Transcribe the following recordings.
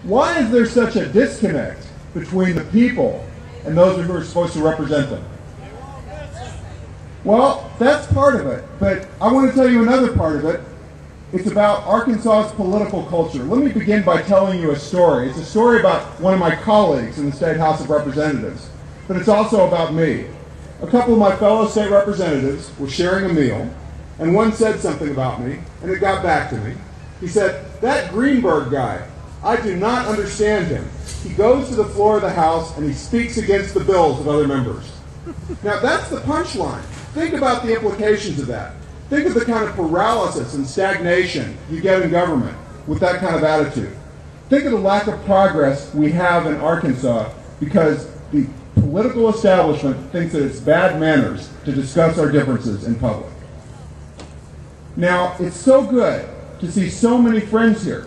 Why is there such a disconnect between the people and those who are supposed to represent them? Well, that's part of it, but I want to tell you another part of it. It's about Arkansas's political culture. Let me begin by telling you a story. It's a story about one of my colleagues in the State House of Representatives, but it's also about me. A couple of my fellow state representatives were sharing a meal, and one said something about me, and it got back to me. He said, "That Greenburg guy, I do not understand him. He goes to the floor of the House and he speaks against the bills of other members." Now that's the punchline. Think about the implications of that. Think of the kind of paralysis and stagnation you get in government with that kind of attitude. Think of the lack of progress we have in Arkansas because the political establishment thinks that it's bad manners to discuss our differences in public. Now, it's so good to see so many friends here.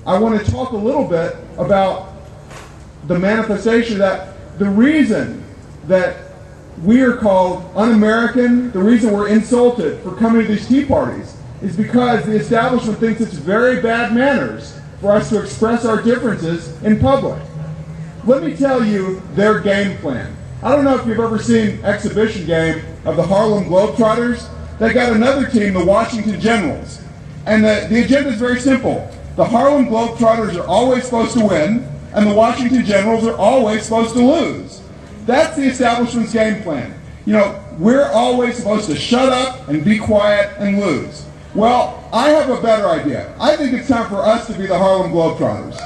I want to talk a little bit about the manifestation that the reason that we are called un-American, the reason we're insulted for coming to these tea parties is because the establishment thinks it's very bad manners for us to express our differences in public. Let me tell you their game plan. I don't know if you've ever seen an exhibition game of the Harlem Globetrotters. They got another team, the Washington Generals. And the agenda is very simple. The Harlem Globetrotters are always supposed to win, and the Washington Generals are always supposed to lose. That's the establishment's game plan. You know, we're always supposed to shut up and be quiet and lose. Well, I have a better idea. I think it's time for us to be the Harlem Globetrotters.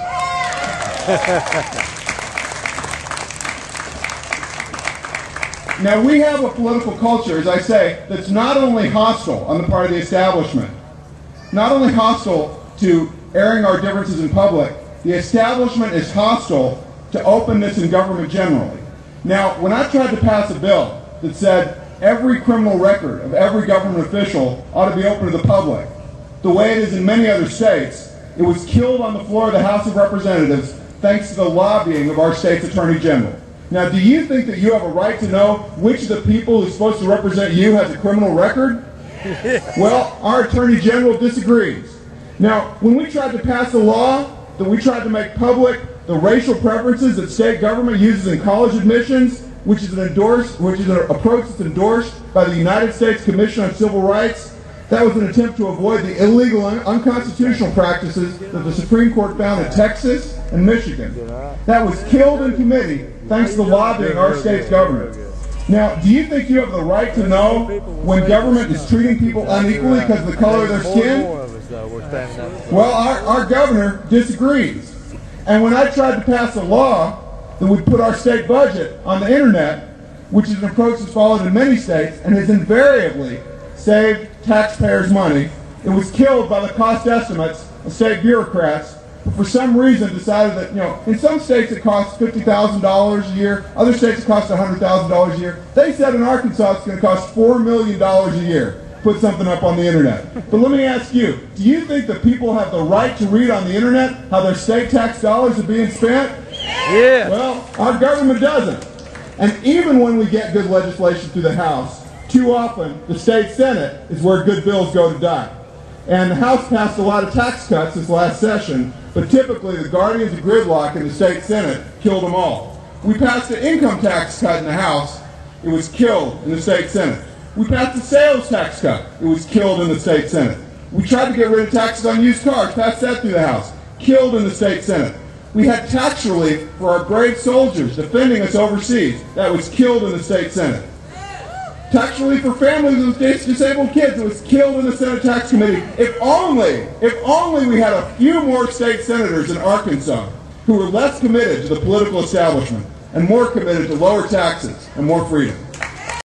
Now, we have a political culture, as I say, that's not only hostile on the part of the establishment, not only hostile to airing our differences in public, the establishment is hostile to openness in government generally. Now, when I tried to pass a bill that said every criminal record of every government official ought to be open to the public, the way it is in many other states, it was killed on the floor of the House of Representatives thanks to the lobbying of our state's Attorney General. Now, do you think that you have a right to know which of the people who's supposed to represent you has a criminal record? Well, our Attorney General disagrees. Now, when we tried to pass a law that we tried to make public the racial preferences that state government uses in college admissions, which is an approach that's endorsed by the United States Commission on Civil Rights, that was an attempt to avoid the illegal and unconstitutional practices that the Supreme Court found in Texas and Michigan. That was killed in committee thanks to the lobbying of our state's government. Now, do you think you have the right to know when government is treating people unequally because of the color of their skin? Well, our governor disagrees. And when I tried to pass a law that would put our state budget on the internet, which is an approach that's followed in many states and has invariably saved taxpayers' money, it was killed by the cost estimates of state bureaucrats who for some reason decided that, you know, in some states it costs $50,000 a year, other states it costs $100,000 a year. They said in Arkansas it's going to cost $4 million a year to put something up on the internet. But let me ask you, do you think that people have the right to read on the internet how their state tax dollars are being spent? Yeah. Well, our government doesn't. And even when we get good legislation through the House, too often the state Senate is where good bills go to die. And the House passed a lot of tax cuts this last session, but typically the guardians of gridlock in the state Senate killed them all. We passed an income tax cut in the House, it was killed in the state Senate. We passed a sales tax cut, it was killed in the state Senate. We tried to get rid of taxes on used cars, passed that through the House, killed in the state Senate. We had tax relief for our brave soldiers defending us overseas, that was killed in the state Senate. Tax relief for families with disabled kids, it was killed in the Senate Tax Committee. If only we had a few more state senators in Arkansas who were less committed to the political establishment and more committed to lower taxes and more freedom.